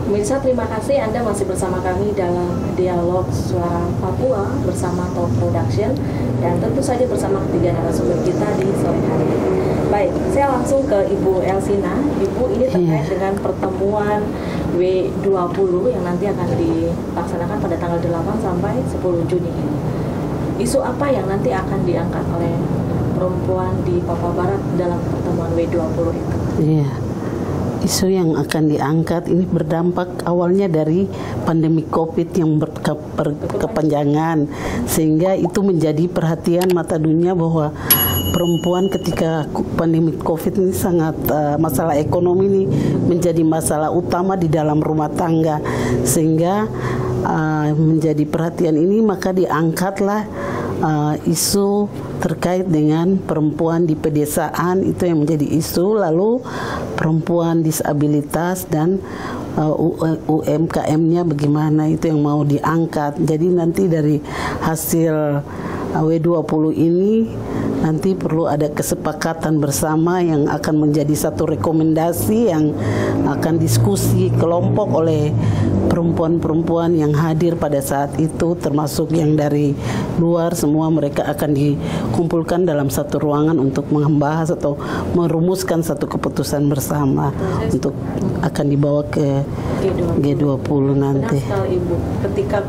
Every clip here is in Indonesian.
Pemirsa, terima kasih Anda masih bersama kami dalam dialog Suara Papua bersama Top Production, dan tentu saja bersama ketiga narasumber kita di sore hari ini. Baik, saya langsung ke Ibu Elsina. Ibu, ini terkait dengan pertemuan W20 yang nanti akan dilaksanakan pada tanggal 8 sampai 10 Juni ini. Isu apa yang nanti akan diangkat oleh perempuan di Papua Barat dalam pertemuan W20 itu? Iya. Isu yang akan diangkat ini berdampak awalnya dari pandemi COVID yang berkepanjangan, sehingga itu menjadi perhatian mata dunia bahwa perempuan ketika pandemi COVID ini sangat masalah ekonomi ini menjadi masalah utama di dalam rumah tangga, sehingga menjadi perhatian ini maka diangkatlah isu terkait dengan perempuan di pedesaan, itu yang menjadi isu. Lalu perempuan disabilitas dan UMKM-nya bagaimana, itu yang mau diangkat. Jadi nanti dari hasil W20 ini nanti perlu ada kesepakatan bersama yang akan menjadi satu rekomendasi yang akan diskusi kelompok oleh perempuan-perempuan yang hadir pada saat itu, termasuk yang dari luar. Semua mereka akan dikumpulkan dalam satu ruangan untuk membahas atau merumuskan satu keputusan bersama untuk akan dibawa ke G20 nanti. Benar sekali, Ibu. Ketika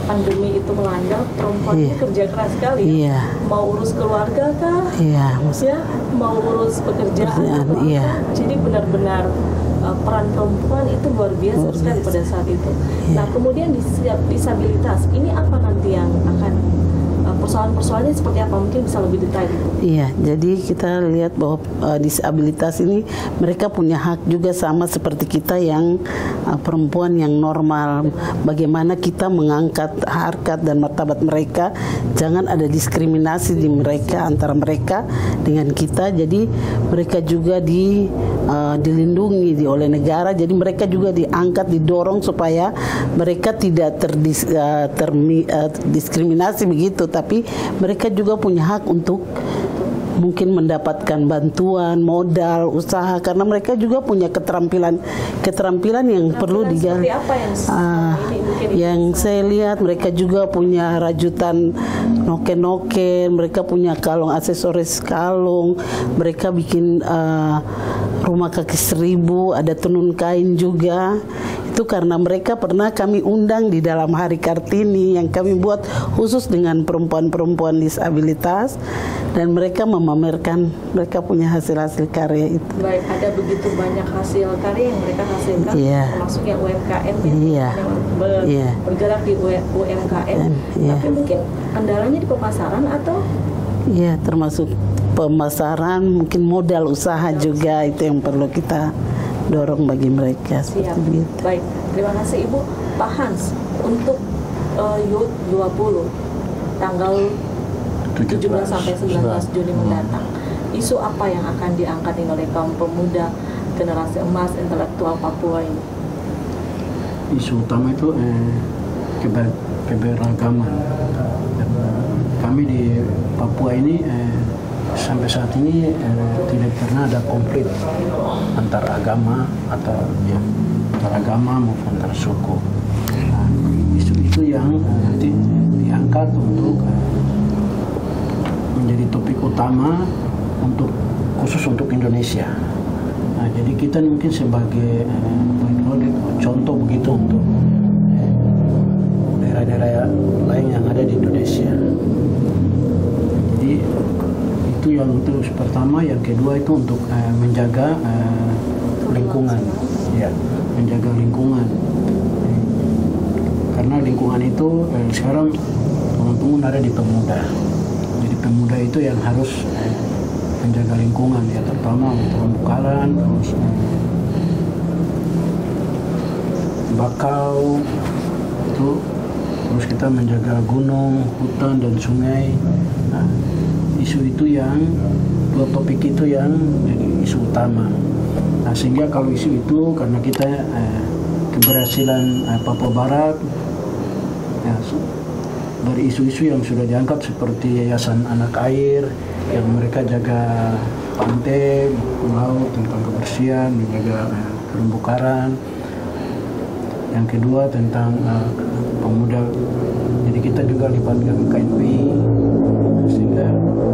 pandemi itu melanda, perempuan ini kerja keras sekali. Iya. Mau urus keluarga kah? Iya. Ya, mau urus pekerjaan. Iya. Jadi benar-benar peran perempuan itu luar biasa sekali pada saat itu. Nah, kemudian disabilitas ini apa nanti yang akan persoalan-persoalannya seperti apa? Mungkin bisa lebih detail. Iya, jadi kita lihat bahwa disabilitas ini mereka punya hak juga sama seperti kita yang perempuan yang normal. Bagaimana kita mengangkat harkat dan martabat mereka, jangan ada diskriminasi di mereka, antara mereka dengan kita. Jadi mereka juga dilindungi oleh negara. Jadi mereka juga diangkat, didorong supaya mereka tidak terdiskriminasi begitu, tapi mereka juga punya hak untuk mungkin mendapatkan bantuan, modal, usaha, karena mereka juga punya keterampilan yang perlu digali. Yang saya lihat mereka juga punya rajutan noken-noken, mereka punya kalung, aksesoris kalung, mereka bikin rumah kaki 1000, ada tenun kain juga. Itu karena mereka pernah kami undang di dalam Hari Kartini yang kami buat khusus dengan perempuan-perempuan disabilitas, dan mereka memamerkan mereka punya hasil-hasil karya itu. Baik, ada begitu banyak hasil karya yang mereka hasilkan, termasuk yang UMKM yang bergerak di UMKM. Tapi mungkin kendalanya di pemasaran atau? Iya, termasuk pemasaran, mungkin modal usaha juga, itu yang perlu kita dorong bagi mereka. Siap. Baik, terima kasih Ibu. Pak Hans, untuk Youth 20 tanggal 17 sampai 19 Juni mendatang, isu apa yang akan diangkat oleh kaum pemuda generasi emas intelektual Papua ini? Isu utama itu keberagaman. Kami di Papua ini sampai saat ini tidak pernah ada konflik antar agama atau antar agama maupun antar suku. Nah, isu itu yang nanti diangkat untuk menjadi topik utama khusus untuk Indonesia. Nah, jadi kita mungkin sebagai contoh begitu untuk daerah-daerah lain yang ada di Indonesia. Jadi itu yang terus pertama, yang kedua itu untuk menjaga lingkungan, ya, menjaga lingkungan. Karena lingkungan itu sekarang teman-teman ada di pemuda. Jadi pemuda itu yang harus menjaga lingkungan, ya, terutama terumbu karang, bakau itu, terus kita menjaga gunung, hutan dan sungai. Nah, isu itu yang dua topik itu yang jadi isu utama. Nah, sehingga kalau isu itu karena kita keberhasilan Papua Barat, ya, dari isu-isu yang sudah diangkat seperti Yayasan Anak Air yang mereka jaga pantai, laut tentang kebersihan, menjaga terumbu karang. yang kedua tentang pemuda. Jadi kita juga libatkan KNPI, sehingga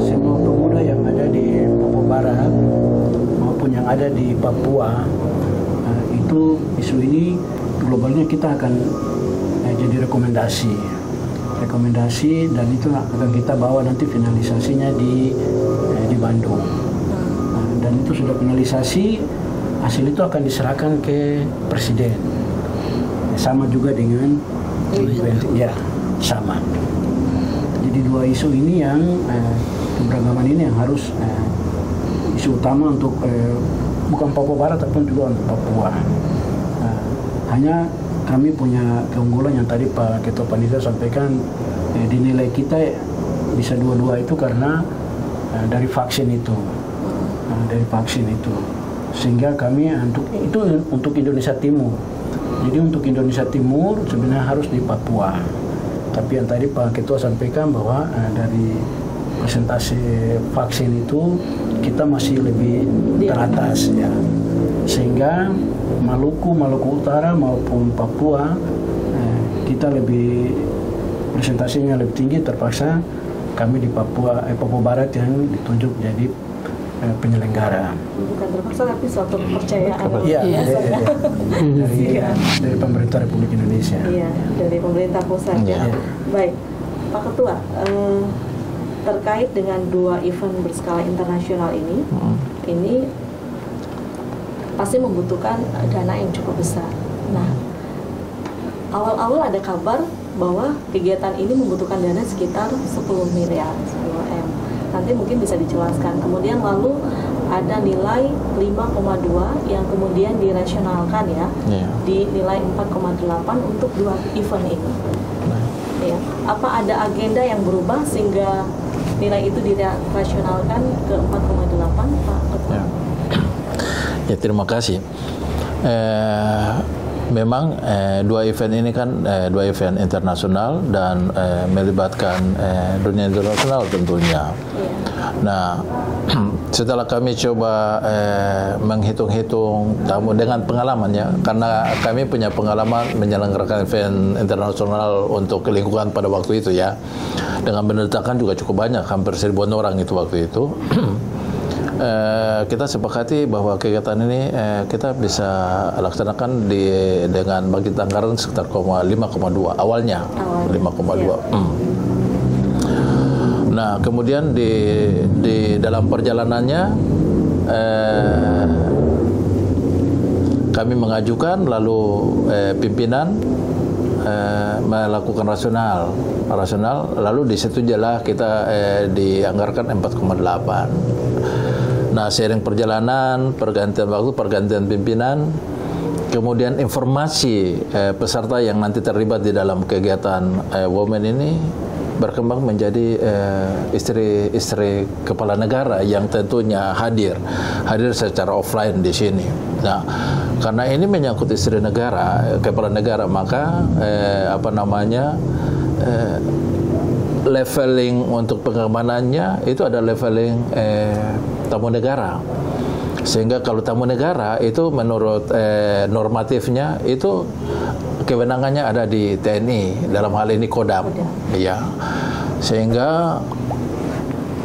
semua pemuda yang ada di Papua Barat maupun yang ada di Papua, itu isu ini globalnya kita akan jadi rekomendasi, dan itu akan kita bawa nanti finalisasinya di Bandung. Dan itu sudah finalisasi, hasil itu akan diserahkan ke Presiden. Sama juga dengan ya, sama. Jadi dua isu ini yang keberagaman ini yang harus isu utama untuk bukan Papua Barat ataupun juga untuk Papua. Hanya kami punya keunggulan yang tadi Pak Ketua Panitia sampaikan, dinilai kita bisa dua-dua itu karena dari vaksin itu, sehingga kami untuk Indonesia Timur. Jadi untuk Indonesia Timur sebenarnya harus di Papua. Tapi yang tadi Pak Ketua sampaikan bahwa dari persentase vaksin itu kita masih lebih teratas ya. Sehingga Maluku Utara maupun Papua kita lebih presentasinya lebih tinggi, terpaksa kami di Papua Barat yang ditunjuk jadi penyelenggara. Bukan terpaksa tapi suatu kepercayaan. Iya, dari pemerintah Republik Indonesia. Iya, dari pemerintah pusat. Ya. Baik, Pak Ketua, terkait dengan dua event berskala internasional ini pasti membutuhkan dana yang cukup besar. Nah, awal-awal ada kabar bahwa kegiatan ini membutuhkan dana sekitar 10 miliar, 10 M. Nanti mungkin bisa dijelaskan. Kemudian lalu ada nilai 5,2 yang kemudian dirasionalkan ya, di nilai 4,8 untuk dua event ini. Ya. Apa ada agenda yang berubah sehingga nilai itu dirasionalkan ke 4,8, Pak Ketua? Ya, terima kasih. Memang dua event ini kan dua event internasional dan melibatkan dunia internasional tentunya. Nah, setelah kami coba menghitung-hitung dengan pengalamannya, karena kami punya pengalaman menyelenggarakan event internasional untuk lingkungan pada waktu itu ya, dengan mendatangkan juga cukup banyak, hampir 1.000 orang itu waktu itu. Kita sepakati bahwa kegiatan ini kita bisa laksanakan dengan bagi anggaran sekitar 5,2 awalnya 5,2. Nah, kemudian di dalam perjalanannya kami mengajukan, lalu pimpinan melakukan rasional, lalu disetujulah kita dianggarkan 4,8. Nah, seiring perjalanan, pergantian waktu, pergantian pimpinan, kemudian informasi peserta yang nanti terlibat di dalam kegiatan Women ini berkembang menjadi istri kepala negara yang tentunya hadir secara offline di sini. Nah, karena ini menyangkut istri negara, kepala negara, maka leveling untuk pengamanannya itu ada leveling tamu negara. Sehingga kalau tamu negara itu menurut normatifnya itu kewenangannya ada di TNI, dalam hal ini Kodam. Iya. Sehingga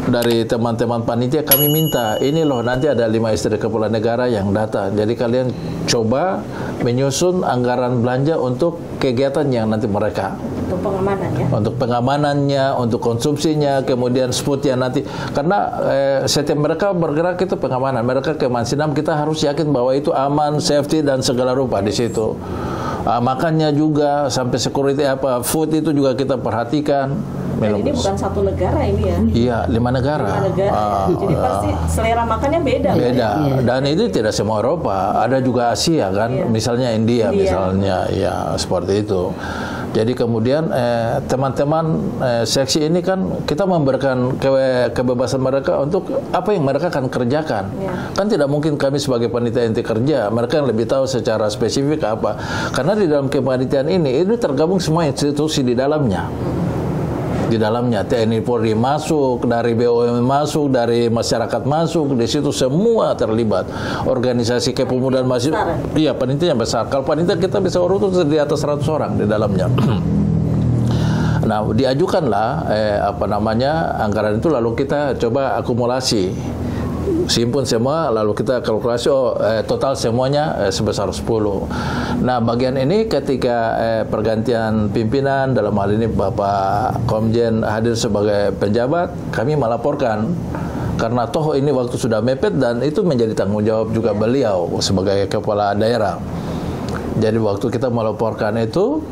dari teman-teman panitia kami minta, ini loh nanti ada 5 istri kepala negara yang datang. Jadi kalian coba menyusun anggaran belanja untuk kegiatan yang nanti mereka. Untuk pengamanan ya? Untuk pengamanannya, untuk konsumsinya, kemudian spotnya nanti. Karena setiap mereka bergerak itu pengamanan. Mereka ke Mansinam, kita harus yakin bahwa itu aman, safety dan segala rupa di situ. Makannya juga sampai security food itu juga kita perhatikan. Dan ini bukan satu negara ini ya? Iya, 5 negara. 5 negara. Jadi pasti selera makannya beda. Beda. Dan itu tidak semua Eropa, ada juga Asia kan, misalnya India misalnya, ya seperti itu. Jadi kemudian teman-teman seksi ini kan kita memberikan kebebasan mereka untuk apa yang mereka akan kerjakan. Kan tidak mungkin kami sebagai panitia inti kerja, mereka yang lebih tahu secara spesifik apa. Karena di dalam kepanitiaan ini tergabung semua institusi di dalamnya. di dalamnya. TNI Polri masuk, dari BUMN masuk, dari masyarakat masuk, di situ semua terlibat. Organisasi kepemudaan masih, iya panitia besar. Kalau panitia kita bisa urut di atas 100 orang di dalamnya. Nah, diajukanlah anggaran itu, lalu kita coba akumulasi, simpun semua, lalu kita kalkulasi total semuanya sebesar 10. Nah, bagian ini ketika pergantian pimpinan, dalam hal ini Bapak Komjen hadir sebagai penjabat, kami melaporkan karena toh ini waktu sudah mepet dan itu menjadi tanggung jawab juga beliau sebagai kepala daerah. Jadi waktu kita melaporkan itu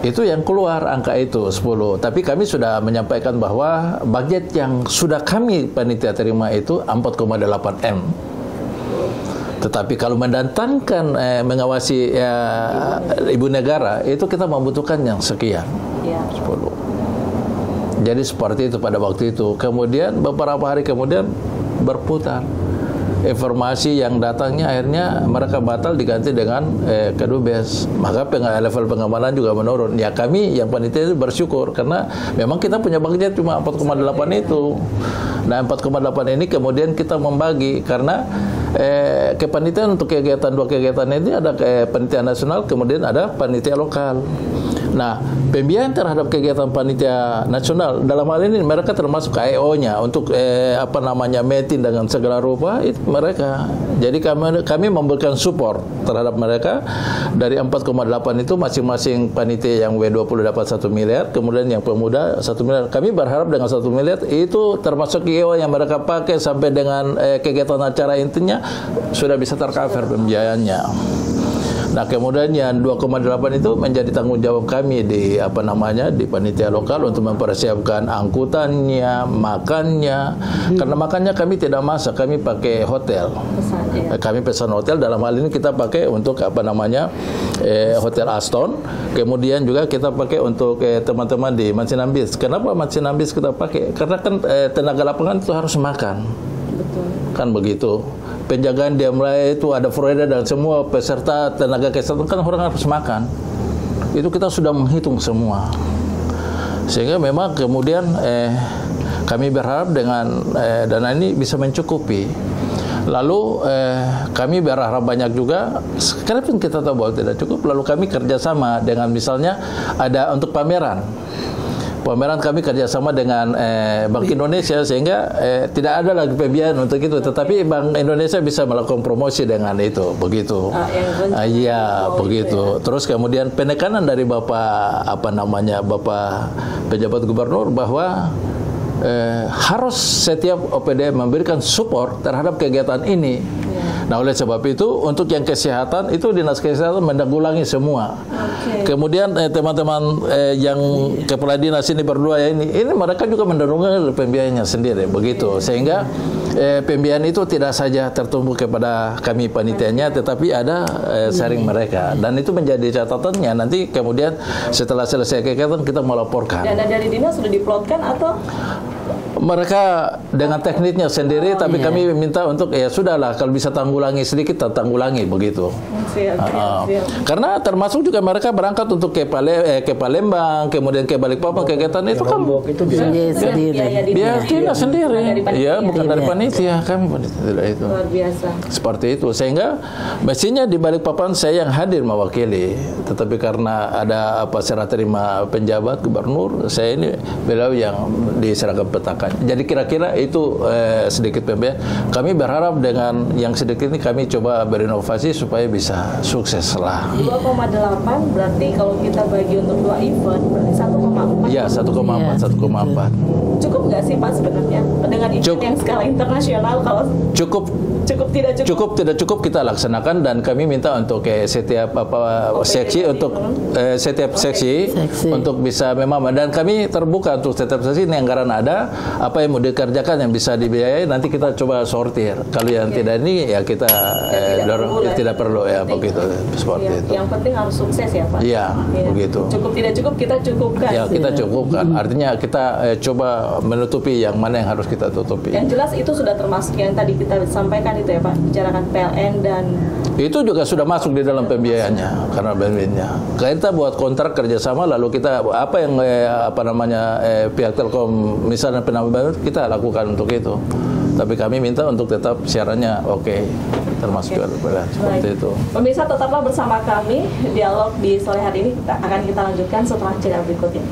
yang keluar angka itu 10. Tapi kami sudah menyampaikan bahwa budget yang sudah kami panitia terima itu 4,8 M. Tetapi kalau mendatangkan mengawasi ibu negara itu kita membutuhkan yang sekian, 10. Jadi seperti itu pada waktu itu. Kemudian beberapa hari kemudian berputar informasi yang datangnya, akhirnya mereka batal diganti dengan Kedubes. Maka level pengamanan juga menurun. Ya kami yang panitia itu bersyukur karena memang kita punya budget cuma 4,8 itu. Nah 4,8 ini kemudian kita membagi karena kepanitiaan untuk kegiatan, dua kegiatan ini ada panitia nasional, kemudian ada panitia lokal. Nah, pembiayaan terhadap kegiatan panitia nasional dalam hal ini mereka termasuk AEO-nya untuk meeting dengan segala rupa itu mereka. Jadi kami memberikan support terhadap mereka dari 4,8 itu masing-masing panitia yang W20 dapat 1 miliar, kemudian yang pemuda 1 miliar. Kami berharap dengan 1 miliar itu termasuk AEO yang mereka pakai sampai dengan kegiatan acara intinya sudah bisa tercover pembiayaannya. Nah, kemudian yang 2,8 itu menjadi tanggung jawab kami di di panitia lokal untuk mempersiapkan angkutannya, makannya. Karena makannya kami tidak masak, kami pakai hotel. Kami pesan hotel, dalam hal ini kita pakai untuk Hotel Aston. Kemudian juga kita pakai untuk teman-teman di Mansinambis. Kenapa Mansinambis kita pakai? Karena kan tenaga lapangan itu harus makan. Betul. Kan begitu. Penjagaan dia mulai itu ada provider dan semua peserta tenaga kesehatan kan orang harus makan. Itu kita sudah menghitung semua. Sehingga memang kemudian kami berharap dengan dana ini bisa mencukupi. Lalu kami berharap banyak juga. Sekalipun kita tahu bahwa tidak cukup, lalu kami kerjasama dengan misalnya ada untuk pameran. Pameran kami kerjasama dengan Bank Indonesia sehingga tidak ada lagi pembiayaan untuk itu, tetapi Bank Indonesia bisa melakukan promosi dengan itu, begitu. Iya, begitu. Terus kemudian penekanan dari Bapak Bapak pejabat gubernur bahwa harus setiap OPD memberikan support terhadap kegiatan ini. Nah, oleh sebab itu untuk yang kesehatan itu Dinas Kesehatan menanggulangi semua. Kemudian teman-teman yang kepala dinas ini berdua ini mereka juga mendorongnya pembiayaannya sendiri, begitu. Sehingga pembiayaan itu tidak saja tertumpu kepada kami panitianya, tetapi ada sharing mereka. Dan itu menjadi catatannya. Nanti kemudian setelah selesai kegiatan kita melaporkan. Dana dari dinas sudah diplotkan atau? Mereka dengan tekniknya sendiri, tapi kami minta untuk ya sudahlah kalau bisa tanggulangi sedikit, tanggulangi begitu. Karena termasuk juga mereka berangkat untuk ke Palembang, kemudian ke Balikpapan, kegiatan itu kan biaya dinas sendiri, ya bukan dari panitia, kami panitia itu. Luar biasa. Seperti itu, sehingga mestinya di Balikpapan saya yang hadir mewakili, tetapi karena ada serah terima penjabat gubernur, saya ini beliau yang diserahkan petakan. Jadi kira-kira itu sedikit pembiayaan. Kami berharap dengan yang sedikit ini kami coba berinovasi supaya bisa sukses lah. 2,8 berarti kalau kita bagi untuk 2 event berarti 1,4. Iya, 1,4. Cukup nggak sih Pak sebenarnya dengan event yang skala internasional? Kalau cukup tidak cukup kita laksanakan, dan kami minta untuk setiap seksi untuk setiap seksi untuk bisa memang, dan kami terbuka untuk setiap seksi ini anggaran ada. apa yang mau dikerjakan yang bisa dibiayai nanti kita coba sortir. Kalau yang tidak ini ya kita tidak perlu ya begitu seperti itu. Yang penting harus sukses ya Pak. Iya, begitu. Cukup tidak cukup kita cukupkan. Ya kita cukupkan. Artinya kita coba menutupi yang mana yang harus kita tutupi. Yang jelas itu sudah termasuk yang tadi kita sampaikan itu ya Pak, bicarakan PLN dan itu juga sudah masuk di dalam pembiayaannya karena benefitnya. Kita buat kontrak kerjasama lalu kita apa yang pihak Telkom misalnya penambahan kita lakukan untuk itu. Tapi kami minta untuk tetap siarannya oke, termasuk seperti itu. Pemirsa tetaplah bersama kami, dialog di sore hari ini akan kita lanjutkan setelah jeda berikut ini.